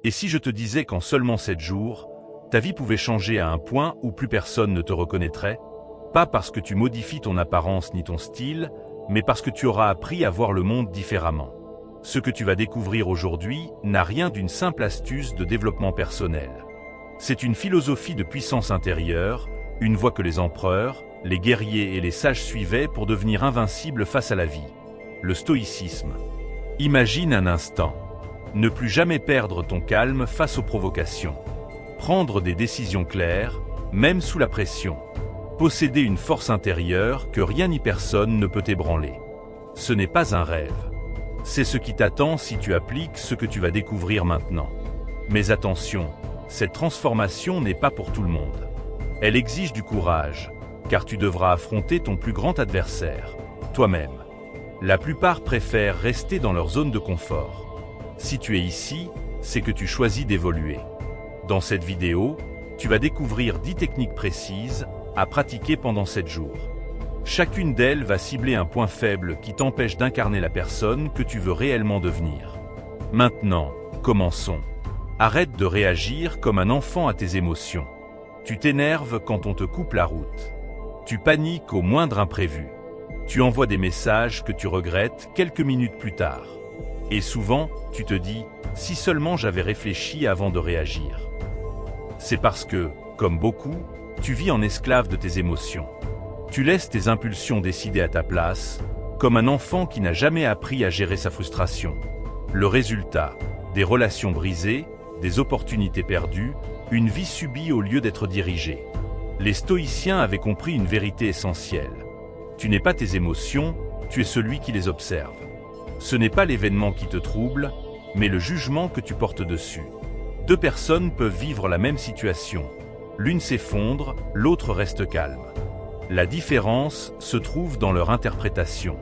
Et si je te disais qu'en seulement 7 jours, ta vie pouvait changer à un point où plus personne ne te reconnaîtrait? Pas parce que tu modifies ton apparence ni ton style, mais parce que tu auras appris à voir le monde différemment. Ce que tu vas découvrir aujourd'hui n'a rien d'une simple astuce de développement personnel. C'est une philosophie de puissance intérieure, une voie que les empereurs, les guerriers et les sages suivaient pour devenir invincibles face à la vie. Le stoïcisme. Imagine un instant. Ne plus jamais perdre ton calme face aux provocations. Prendre des décisions claires, même sous la pression. Posséder une force intérieure que rien ni personne ne peut ébranler. Ce n'est pas un rêve. C'est ce qui t'attend si tu appliques ce que tu vas découvrir maintenant. Mais attention, cette transformation n'est pas pour tout le monde. Elle exige du courage, car tu devras affronter ton plus grand adversaire, toi-même. La plupart préfèrent rester dans leur zone de confort. Si tu es ici, c'est que tu choisis d'évoluer. Dans cette vidéo, tu vas découvrir 10 techniques précises à pratiquer pendant 7 jours. Chacune d'elles va cibler un point faible qui t'empêche d'incarner la personne que tu veux réellement devenir. Maintenant, commençons. Arrête de réagir comme un enfant à tes émotions. Tu t'énerves quand on te coupe la route. Tu paniques au moindre imprévu. Tu envoies des messages que tu regrettes quelques minutes plus tard. Et souvent, tu te dis « si seulement j'avais réfléchi avant de réagir ». C'est parce que, comme beaucoup, tu vis en esclave de tes émotions. Tu laisses tes impulsions décider à ta place, comme un enfant qui n'a jamais appris à gérer sa frustration. Le résultat, des relations brisées, des opportunités perdues, une vie subie au lieu d'être dirigée. Les stoïciens avaient compris une vérité essentielle. Tu n'es pas tes émotions, tu es celui qui les observe. Ce n'est pas l'événement qui te trouble, mais le jugement que tu portes dessus. 2 personnes peuvent vivre la même situation. L'une s'effondre, l'autre reste calme. La différence se trouve dans leur interprétation.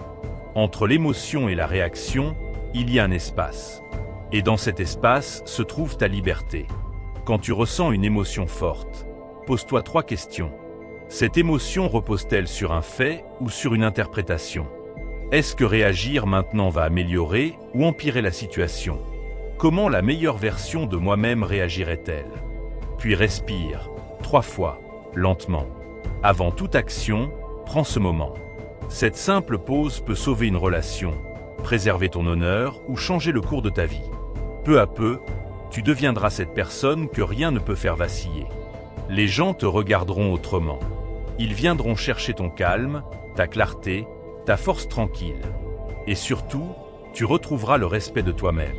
Entre l'émotion et la réaction, il y a un espace. Et dans cet espace se trouve ta liberté. Quand tu ressens une émotion forte, pose-toi 3 questions. Cette émotion repose-t-elle sur un fait ou sur une interprétation? Est-ce que réagir maintenant va améliorer ou empirer la situation? Comment la meilleure version de moi-même réagirait-elle? Puis respire, 3 fois, lentement. Avant toute action, prends ce moment. Cette simple pause peut sauver une relation, préserver ton honneur ou changer le cours de ta vie. Peu à peu, tu deviendras cette personne que rien ne peut faire vaciller. Les gens te regarderont autrement. Ils viendront chercher ton calme, ta clarté, ta force tranquille. Et surtout, tu retrouveras le respect de toi-même.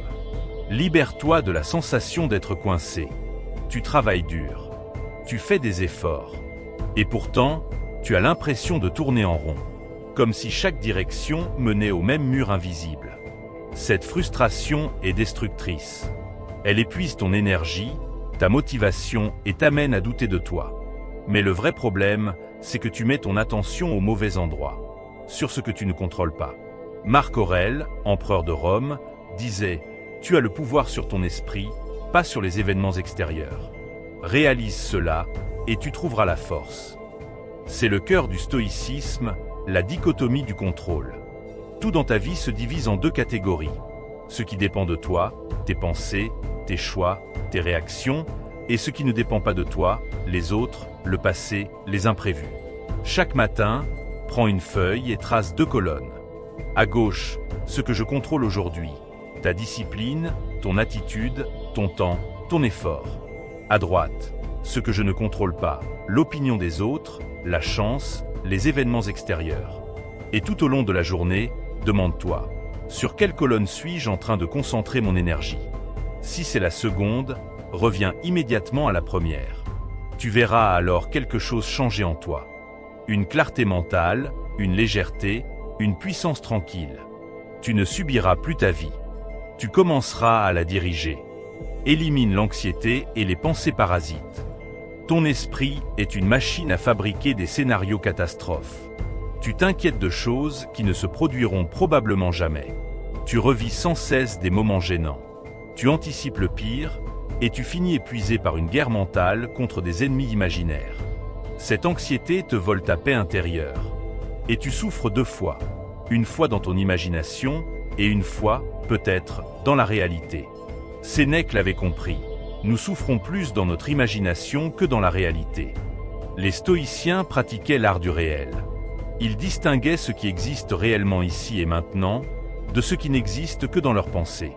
Libère-toi de la sensation d'être coincé. Tu travailles dur. Tu fais des efforts. Et pourtant, tu as l'impression de tourner en rond. Comme si chaque direction menait au même mur invisible. Cette frustration est destructrice. Elle épuise ton énergie, ta motivation et t'amène à douter de toi. Mais le vrai problème, c'est que tu mets ton attention au mauvais endroit, sur ce que tu ne contrôles pas. Marc Aurèle, empereur de Rome, disait « Tu as le pouvoir sur ton esprit, pas sur les événements extérieurs. Réalise cela, et tu trouveras la force. » C'est le cœur du stoïcisme, la dichotomie du contrôle. Tout dans ta vie se divise en 2 catégories. Ce qui dépend de toi, tes pensées, tes choix, tes réactions, et ce qui ne dépend pas de toi, les autres, le passé, les imprévus. Chaque matin, prends une feuille et trace 2 colonnes. À gauche, ce que je contrôle aujourd'hui, ta discipline, ton attitude, ton temps, ton effort. À droite, ce que je ne contrôle pas, l'opinion des autres, la chance, les événements extérieurs. Et tout au long de la journée, demande-toi, sur quelle colonne suis-je en train de concentrer mon énergie? Si c'est la seconde, reviens immédiatement à la première. Tu verras alors quelque chose changer en toi. Une clarté mentale, une légèreté, une puissance tranquille. Tu ne subiras plus ta vie. Tu commenceras à la diriger. Élimine l'anxiété et les pensées parasites. Ton esprit est une machine à fabriquer des scénarios catastrophes. Tu t'inquiètes de choses qui ne se produiront probablement jamais. Tu revis sans cesse des moments gênants. Tu anticipes le pire, et tu finis épuisé par une guerre mentale contre des ennemis imaginaires. Cette anxiété te vole ta paix intérieure. Et tu souffres 2 fois. Une fois dans ton imagination, et une fois, peut-être, dans la réalité. Sénèque l'avait compris. Nous souffrons plus dans notre imagination que dans la réalité. Les stoïciens pratiquaient l'art du réel. Ils distinguaient ce qui existe réellement ici et maintenant de ce qui n'existe que dans leurs pensées.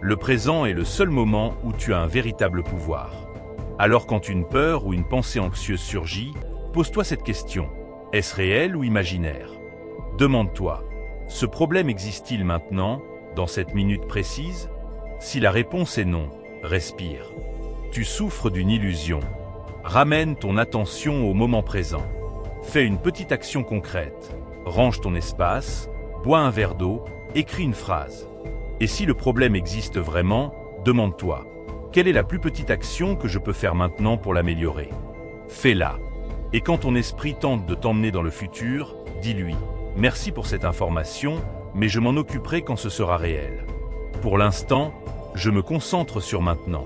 Le présent est le seul moment où tu as un véritable pouvoir. Alors quand une peur ou une pensée anxieuse surgit, pose-toi cette question. Est-ce réel ou imaginaire? Demande-toi, ce problème existe-t-il maintenant, dans cette minute précise? Si la réponse est non, respire. Tu souffres d'une illusion. Ramène ton attention au moment présent. Fais une petite action concrète. Range ton espace, bois un verre d'eau, écris une phrase. Et si le problème existe vraiment, demande-toi, quelle est la plus petite action que je peux faire maintenant pour l'améliorer? Fais-la. Et quand ton esprit tente de t'emmener dans le futur, dis-lui, merci pour cette information, mais je m'en occuperai quand ce sera réel. Pour l'instant, je me concentre sur maintenant.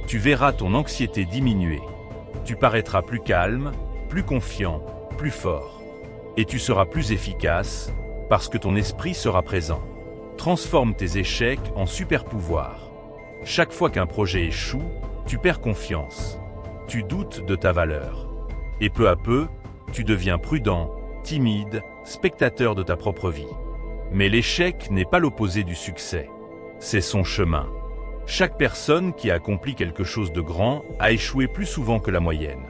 Tu verras ton anxiété diminuer. Tu paraîtras plus calme, plus confiant, plus fort. Et tu seras plus efficace, parce que ton esprit sera présent. Transforme tes échecs en super-pouvoirs. Chaque fois qu'un projet échoue, tu perds confiance. Tu doutes de ta valeur. Et peu à peu, tu deviens prudent, timide, spectateur de ta propre vie. Mais l'échec n'est pas l'opposé du succès. C'est son chemin. Chaque personne qui a accompli quelque chose de grand a échoué plus souvent que la moyenne.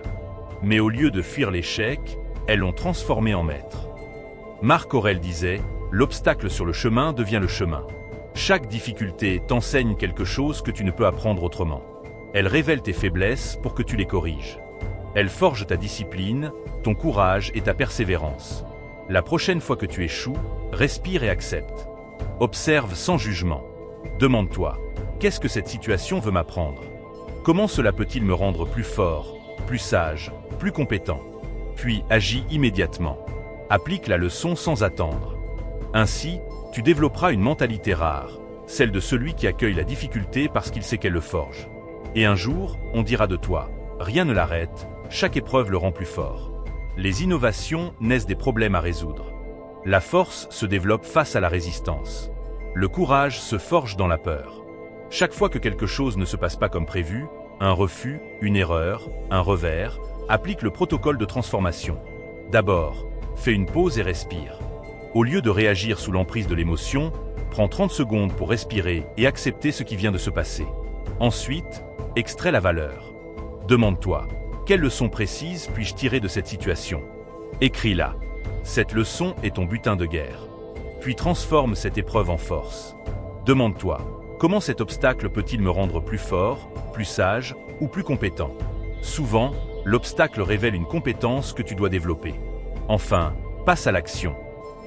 Mais au lieu de fuir l'échec, elles l'ont transformé en maître. Marc Aurèle disait, « L'obstacle sur le chemin devient le chemin ». Chaque difficulté t'enseigne quelque chose que tu ne peux apprendre autrement. Elle révèle tes faiblesses pour que tu les corriges. Elle forge ta discipline, ton courage et ta persévérance. La prochaine fois que tu échoues, respire et accepte. Observe sans jugement. Demande-toi, qu'est-ce que cette situation veut m'apprendre? Comment cela peut-il me rendre plus fort, plus sage, plus compétent? Puis agis immédiatement. Applique la leçon sans attendre. Ainsi, tu développeras une mentalité rare, celle de celui qui accueille la difficulté parce qu'il sait qu'elle le forge. Et un jour, on dira de toi, rien ne l'arrête, chaque épreuve le rend plus fort. Les innovations naissent des problèmes à résoudre. La force se développe face à la résistance. Le courage se forge dans la peur. Chaque fois que quelque chose ne se passe pas comme prévu, un refus, une erreur, un revers, applique le protocole de transformation. D'abord, fais une pause et respire. Au lieu de réagir sous l'emprise de l'émotion, prends 30 secondes pour respirer et accepter ce qui vient de se passer. Ensuite, extrais la valeur. Demande-toi, quelle leçon précise puis-je tirer de cette situation? Écris-la. Cette leçon est ton butin de guerre. Puis transforme cette épreuve en force. Demande-toi, comment cet obstacle peut-il me rendre plus fort, plus sage ou plus compétent? Souvent, l'obstacle révèle une compétence que tu dois développer. Enfin, passe à l'action.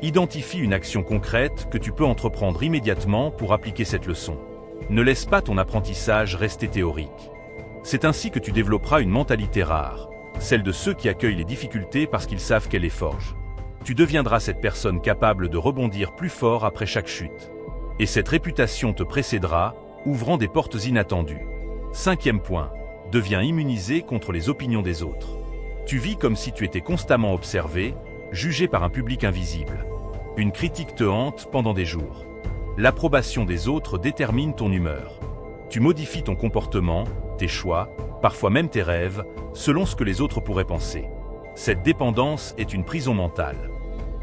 Identifie une action concrète que tu peux entreprendre immédiatement pour appliquer cette leçon. Ne laisse pas ton apprentissage rester théorique. C'est ainsi que tu développeras une mentalité rare, celle de ceux qui accueillent les difficultés parce qu'ils savent qu'elles les forgent. Tu deviendras cette personne capable de rebondir plus fort après chaque chute. Et cette réputation te précédera, ouvrant des portes inattendues. 5e point, deviens immunisé contre les opinions des autres. Tu vis comme si tu étais constamment observé, jugé par un public invisible. Une critique te hante pendant des jours. L'approbation des autres détermine ton humeur. Tu modifies ton comportement, tes choix, parfois même tes rêves, selon ce que les autres pourraient penser. Cette dépendance est une prison mentale.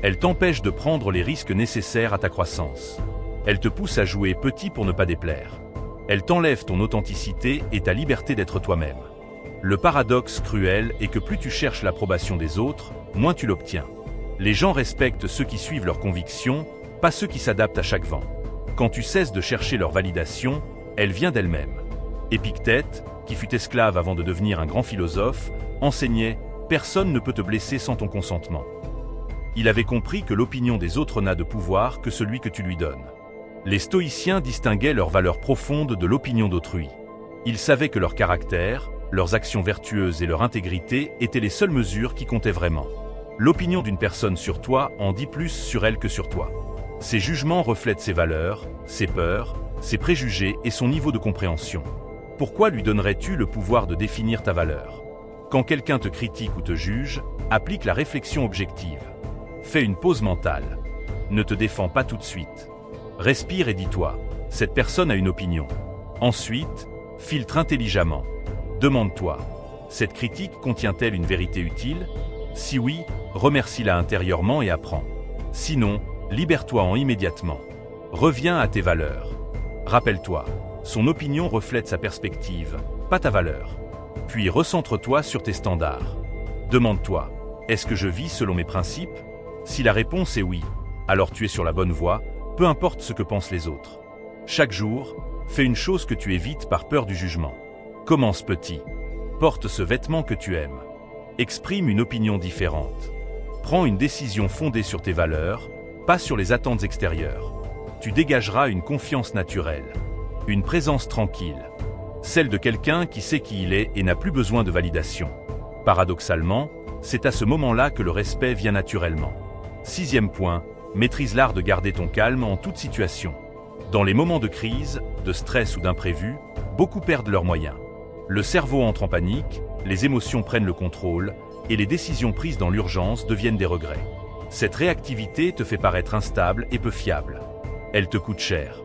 Elle t'empêche de prendre les risques nécessaires à ta croissance. Elle te pousse à jouer petit pour ne pas déplaire. Elle t'enlève ton authenticité et ta liberté d'être toi-même. Le paradoxe cruel est que plus tu cherches l'approbation des autres, moins tu l'obtiens. Les gens respectent ceux qui suivent leurs convictions, pas ceux qui s'adaptent à chaque vent. Quand tu cesses de chercher leur validation, elle vient d'elle-même. Épictète, qui fut esclave avant de devenir un grand philosophe, enseignait « Personne ne peut te blesser sans ton consentement ». Il avait compris que l'opinion des autres n'a de pouvoir que celui que tu lui donnes. Les stoïciens distinguaient leurs valeurs profondes de l'opinion d'autrui. Ils savaient que leur caractère, leurs actions vertueuses et leur intégrité étaient les seules mesures qui comptaient vraiment. L'opinion d'une personne sur toi en dit plus sur elle que sur toi. Ses jugements reflètent ses valeurs, ses peurs, ses préjugés et son niveau de compréhension. Pourquoi lui donnerais-tu le pouvoir de définir ta valeur? Quand quelqu'un te critique ou te juge, applique la réflexion objective. Fais une pause mentale. Ne te défends pas tout de suite. Respire et dis-toi, cette personne a une opinion. Ensuite, filtre intelligemment. Demande-toi, cette critique contient-elle une vérité utile? Si oui, remercie-la intérieurement et apprends. Sinon, libère-toi immédiatement. Reviens à tes valeurs. Rappelle-toi, son opinion reflète sa perspective, pas ta valeur. Puis recentre-toi sur tes standards. Demande-toi, est-ce que je vis selon mes principes? Si la réponse est oui, alors tu es sur la bonne voie, peu importe ce que pensent les autres. Chaque jour, fais une chose que tu évites par peur du jugement. Commence petit. Porte ce vêtement que tu aimes. Exprime une opinion différente. Prends une décision fondée sur tes valeurs, pas sur les attentes extérieures. Tu dégageras une confiance naturelle, une présence tranquille, celle de quelqu'un qui sait qui il est et n'a plus besoin de validation. Paradoxalement, c'est à ce moment-là que le respect vient naturellement. 6e point, maîtrise l'art de garder ton calme en toute situation. Dans les moments de crise, de stress ou d'imprévu, beaucoup perdent leurs moyens. Le cerveau entre en panique, les émotions prennent le contrôle et les décisions prises dans l'urgence deviennent des regrets. Cette réactivité te fait paraître instable et peu fiable. Elle te coûte cher.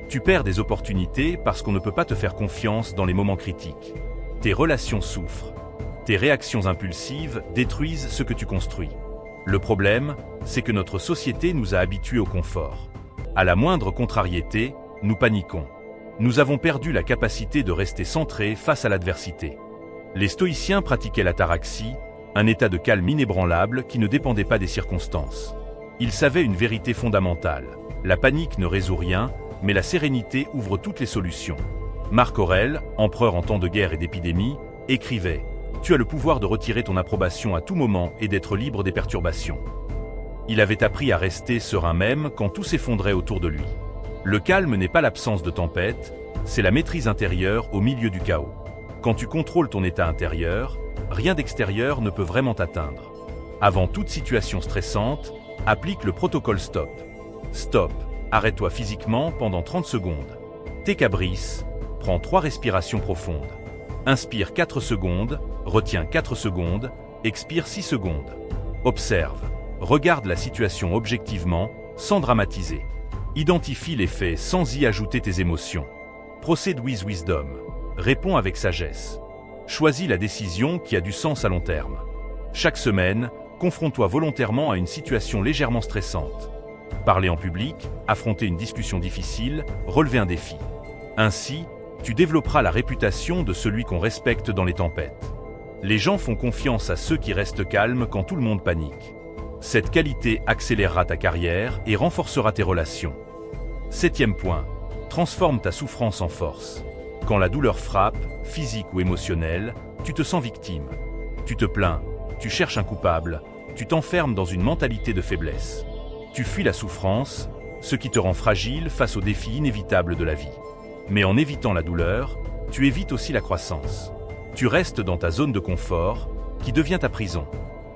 Tu perds des opportunités parce qu'on ne peut pas te faire confiance dans les moments critiques. Tes relations souffrent. Tes réactions impulsives détruisent ce que tu construis. Le problème, c'est que notre société nous a habitués au confort. À la moindre contrariété, nous paniquons. Nous avons perdu la capacité de rester centrés face à l'adversité. Les stoïciens pratiquaient l'ataraxie, un état de calme inébranlable qui ne dépendait pas des circonstances. Ils savaient une vérité fondamentale. La panique ne résout rien, mais la sérénité ouvre toutes les solutions. Marc Aurèle, empereur en temps de guerre et d'épidémie, écrivait « Tu as le pouvoir de retirer ton approbation à tout moment et d'être libre des perturbations ». Il avait appris à rester serein même quand tout s'effondrait autour de lui. Le calme n'est pas l'absence de tempête, c'est la maîtrise intérieure au milieu du chaos. Quand tu contrôles ton état intérieur, rien d'extérieur ne peut vraiment t'atteindre. Avant toute situation stressante, applique le protocole STOP. Stop, arrête-toi physiquement pendant 30 secondes. Tes cabrisses, prends 3 respirations profondes. Inspire 4 secondes, retiens 4 secondes, expire 6 secondes. Observe, regarde la situation objectivement, sans dramatiser. Identifie les faits sans y ajouter tes émotions. Procède with wisdom. Réponds avec sagesse. Choisis la décision qui a du sens à long terme. Chaque semaine, confronte-toi volontairement à une situation légèrement stressante. Parler en public, affronter une discussion difficile, relever un défi. Ainsi, tu développeras la réputation de celui qu'on respecte dans les tempêtes. Les gens font confiance à ceux qui restent calmes quand tout le monde panique. Cette qualité accélérera ta carrière et renforcera tes relations. 7e point, transforme ta souffrance en force. Quand la douleur frappe, physique ou émotionnelle, tu te sens victime. Tu te plains, tu cherches un coupable, tu t'enfermes dans une mentalité de faiblesse. Tu fuis la souffrance, ce qui te rend fragile face aux défis inévitables de la vie. Mais en évitant la douleur, tu évites aussi la croissance. Tu restes dans ta zone de confort, qui devient ta prison.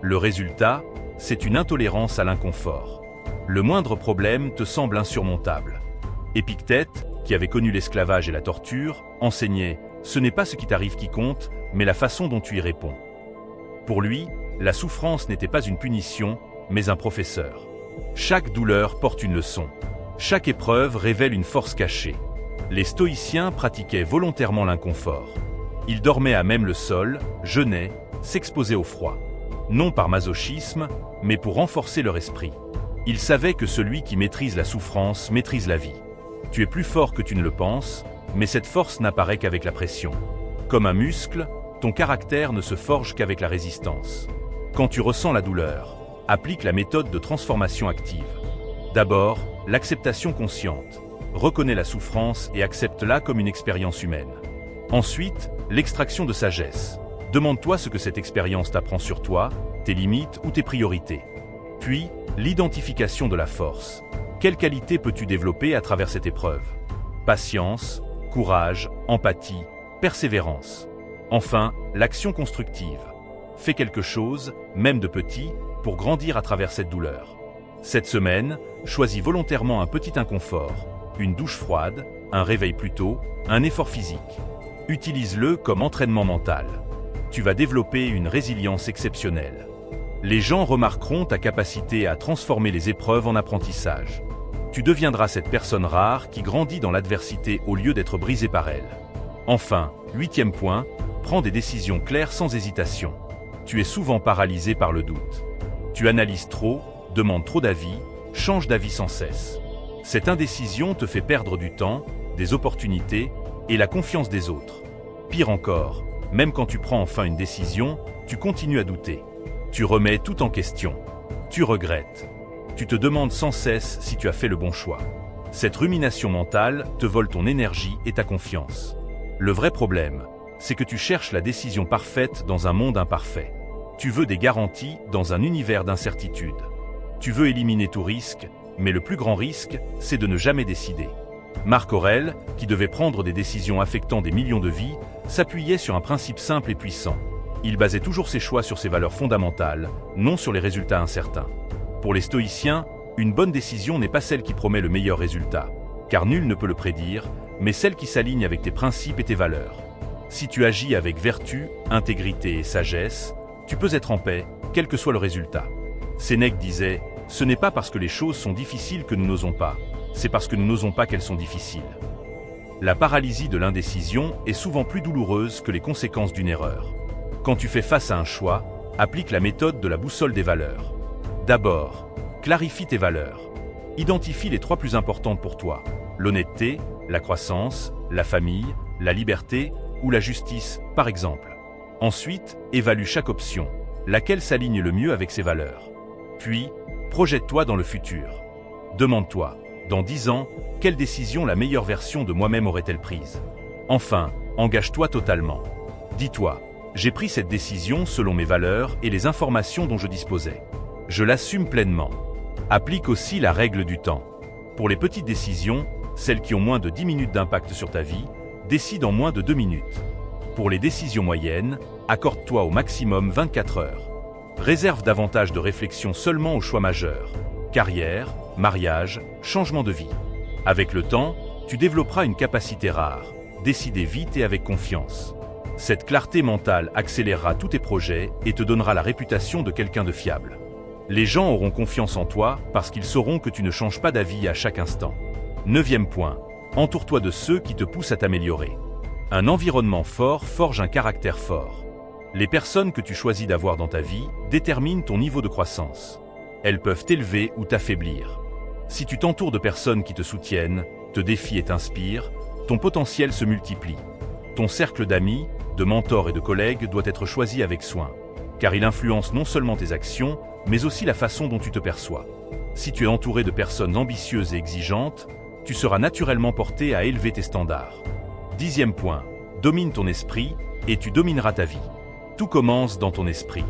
Le résultat, c'est une intolérance à l'inconfort. Le moindre problème te semble insurmontable. Épictète, qui avait connu l'esclavage et la torture, enseignait « Ce n'est pas ce qui t'arrive qui compte, mais la façon dont tu y réponds ». Pour lui, la souffrance n'était pas une punition, mais un professeur. Chaque douleur porte une leçon. Chaque épreuve révèle une force cachée. Les stoïciens pratiquaient volontairement l'inconfort. Ils dormaient à même le sol, jeûnaient, s'exposaient au froid. Non par masochisme, mais pour renforcer leur esprit. Ils savaient que celui qui maîtrise la souffrance maîtrise la vie. Tu es plus fort que tu ne le penses, mais cette force n'apparaît qu'avec la pression. Comme un muscle, ton caractère ne se forge qu'avec la résistance. Quand tu ressens la douleur, applique la méthode de transformation active. D'abord, l'acceptation consciente. Reconnais la souffrance et accepte-la comme une expérience humaine. Ensuite, l'extraction de sagesse. Demande-toi ce que cette expérience t'apprend sur toi, tes limites ou tes priorités. Puis, l'identification de la force. Quelle qualité peux-tu développer à travers cette épreuve? Patience, courage, empathie, persévérance. Enfin, l'action constructive. Fais quelque chose, même de petit, pour grandir à travers cette douleur. Cette semaine, choisis volontairement un petit inconfort, une douche froide, un réveil plus tôt, un effort physique. Utilise-le comme entraînement mental. Tu vas développer une résilience exceptionnelle. Les gens remarqueront ta capacité à transformer les épreuves en apprentissage. Tu deviendras cette personne rare qui grandit dans l'adversité au lieu d'être brisée par elle. Enfin, 8e point, prends des décisions claires sans hésitation. Tu es souvent paralysé par le doute. Tu analyses trop, demandes trop d'avis, changes d'avis sans cesse. Cette indécision te fait perdre du temps, des opportunités et la confiance des autres. Pire encore, même quand tu prends enfin une décision, tu continues à douter. Tu remets tout en question. Tu regrettes. Tu te demandes sans cesse si tu as fait le bon choix. Cette rumination mentale te vole ton énergie et ta confiance. Le vrai problème, c'est que tu cherches la décision parfaite dans un monde imparfait. Tu veux des garanties dans un univers d'incertitude. Tu veux éliminer tout risque, mais le plus grand risque, c'est de ne jamais décider. Marc Aurèle, qui devait prendre des décisions affectant des millions de vies, s'appuyait sur un principe simple et puissant. Il basait toujours ses choix sur ses valeurs fondamentales, non sur les résultats incertains. Pour les stoïciens, une bonne décision n'est pas celle qui promet le meilleur résultat, car nul ne peut le prédire, mais celle qui s'aligne avec tes principes et tes valeurs. Si tu agis avec vertu, intégrité et sagesse, tu peux être en paix, quel que soit le résultat. Sénèque disait « Ce n'est pas parce que les choses sont difficiles que nous n'osons pas, c'est parce que nous n'osons pas qu'elles sont difficiles. » La paralysie de l'indécision est souvent plus douloureuse que les conséquences d'une erreur. Quand tu fais face à un choix, applique la méthode de la boussole des valeurs. D'abord, clarifie tes valeurs. Identifie les 3 plus importantes pour toi: l'honnêteté, la croissance, la famille, la liberté ou la justice, par exemple. Ensuite, évalue chaque option, laquelle s'aligne le mieux avec ces valeurs. Puis, projette-toi dans le futur. Demande-toi, dans 10 ans, quelle décision la meilleure version de moi-même aurait-elle prise? Enfin, engage-toi totalement. Dis-toi, j'ai pris cette décision selon mes valeurs et les informations dont je disposais. Je l'assume pleinement. Applique aussi la règle du temps. Pour les petites décisions, celles qui ont moins de 10 minutes d'impact sur ta vie, décide en moins de 2 minutes. Pour les décisions moyennes, accorde-toi au maximum 24 heures. Réserve davantage de réflexion seulement aux choix majeurs: carrière, mariage, changement de vie. Avec le temps, tu développeras une capacité rare: décider vite et avec confiance. Cette clarté mentale accélérera tous tes projets et te donnera la réputation de quelqu'un de fiable. Les gens auront confiance en toi parce qu'ils sauront que tu ne changes pas d'avis à chaque instant. 9e point, entoure-toi de ceux qui te poussent à t'améliorer. Un environnement fort forge un caractère fort. Les personnes que tu choisis d'avoir dans ta vie déterminent ton niveau de croissance. Elles peuvent t'élever ou t'affaiblir. Si tu t'entoures de personnes qui te soutiennent, te défient et t'inspirent, ton potentiel se multiplie. Ton cercle d'amis, de mentors et de collègues doit être choisi avec soin, car il influence non seulement tes actions, mais aussi la façon dont tu te perçois. Si tu es entouré de personnes ambitieuses et exigeantes, tu seras naturellement porté à élever tes standards. 10e point, domine ton esprit et tu domineras ta vie. Tout commence dans ton esprit.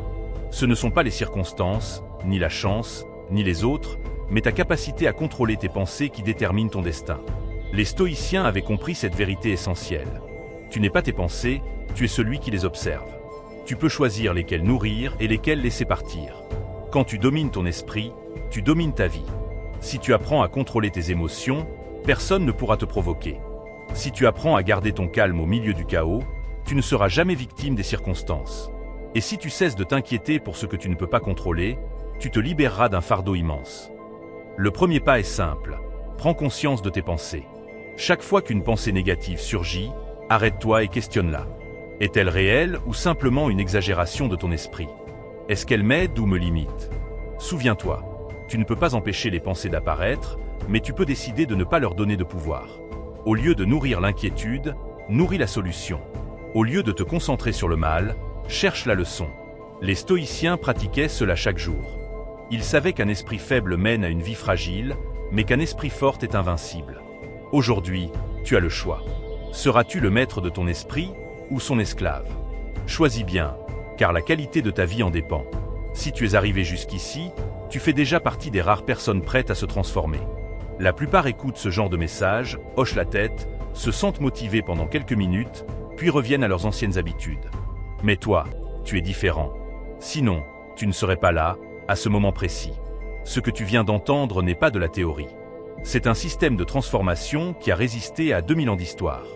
Ce ne sont pas les circonstances, ni la chance, ni les autres, mais ta capacité à contrôler tes pensées qui déterminent ton destin. Les stoïciens avaient compris cette vérité essentielle. Tu n'es pas tes pensées, tu es celui qui les observe. Tu peux choisir lesquelles nourrir et lesquelles laisser partir. Quand tu domines ton esprit, tu domines ta vie. Si tu apprends à contrôler tes émotions, personne ne pourra te provoquer. Si tu apprends à garder ton calme au milieu du chaos, tu ne seras jamais victime des circonstances. Et si tu cesses de t'inquiéter pour ce que tu ne peux pas contrôler, tu te libéreras d'un fardeau immense. Le premier pas est simple. Prends conscience de tes pensées. Chaque fois qu'une pensée négative surgit, arrête-toi et questionne-la. Est-elle réelle ou simplement une exagération de ton esprit? Est-ce qu'elle m'aide ou me limite? Souviens-toi, tu ne peux pas empêcher les pensées d'apparaître, mais tu peux décider de ne pas leur donner de pouvoir. Au lieu de nourrir l'inquiétude, nourris la solution. Au lieu de te concentrer sur le mal, cherche la leçon. Les stoïciens pratiquaient cela chaque jour. Ils savaient qu'un esprit faible mène à une vie fragile, mais qu'un esprit fort est invincible. Aujourd'hui, tu as le choix. Seras-tu le maître de ton esprit ou son esclave? Choisis bien, car la qualité de ta vie en dépend. Si tu es arrivé jusqu'ici, tu fais déjà partie des rares personnes prêtes à se transformer. La plupart écoutent ce genre de message, hochent la tête, se sentent motivés pendant quelques minutes, puis reviennent à leurs anciennes habitudes. Mais toi, tu es différent. Sinon, tu ne serais pas là, à ce moment précis. Ce que tu viens d'entendre n'est pas de la théorie. C'est un système de transformation qui a résisté à 2000 ans d'histoire.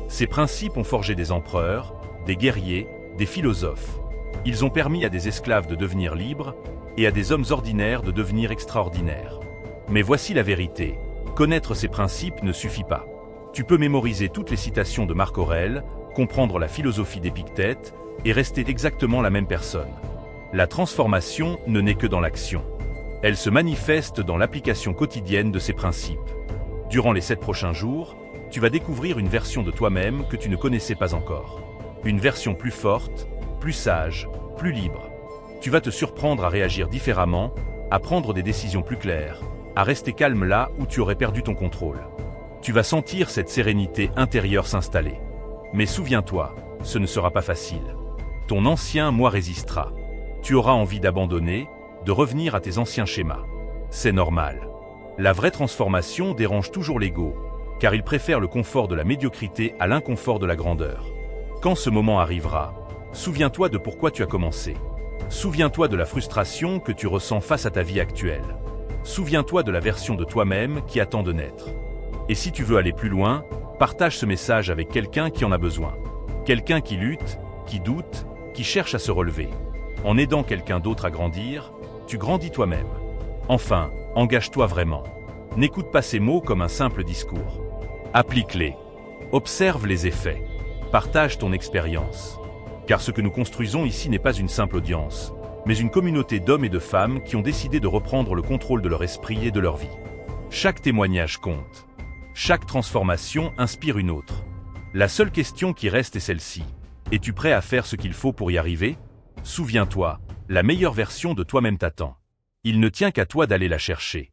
Ces principes ont forgé des empereurs, des guerriers, des philosophes. Ils ont permis à des esclaves de devenir libres et à des hommes ordinaires de devenir extraordinaires. Mais voici la vérité, Connaître ces principes ne suffit pas. Tu peux mémoriser toutes les citations de Marc Aurèle, comprendre la philosophie d'Épictète et rester exactement la même personne. La transformation ne naît que dans l'action. Elle se manifeste dans l'application quotidienne de ces principes. Durant les 7 prochains jours, tu vas découvrir une version de toi-même que tu ne connaissais pas encore. Une version plus forte, plus sage, plus libre. Tu vas te surprendre à réagir différemment, à prendre des décisions plus claires, à rester calme là où tu aurais perdu ton contrôle. Tu vas sentir cette sérénité intérieure s'installer. Mais souviens-toi, ce ne sera pas facile. Ton ancien moi résistera. Tu auras envie d'abandonner, de revenir à tes anciens schémas. C'est normal. La vraie transformation dérange toujours l'ego, car il préfère le confort de la médiocrité à l'inconfort de la grandeur. Quand ce moment arrivera, souviens-toi de pourquoi tu as commencé. Souviens-toi de la frustration que tu ressens face à ta vie actuelle. Souviens-toi de la version de toi-même qui attend de naître. Et si tu veux aller plus loin, partage ce message avec quelqu'un qui en a besoin. Quelqu'un qui lutte, qui doute, qui cherche à se relever. En aidant quelqu'un d'autre à grandir, tu grandis toi-même. Enfin, engage-toi vraiment. N'écoute pas ces mots comme un simple discours. Applique-les. Observe les effets. Partage ton expérience. Car ce que nous construisons ici n'est pas une simple audience, mais une communauté d'hommes et de femmes qui ont décidé de reprendre le contrôle de leur esprit et de leur vie. Chaque témoignage compte. Chaque transformation inspire une autre. La seule question qui reste est celle-ci. Es-tu prêt à faire ce qu'il faut pour y arriver ? Souviens-toi, la meilleure version de toi-même t'attend. Il ne tient qu'à toi d'aller la chercher.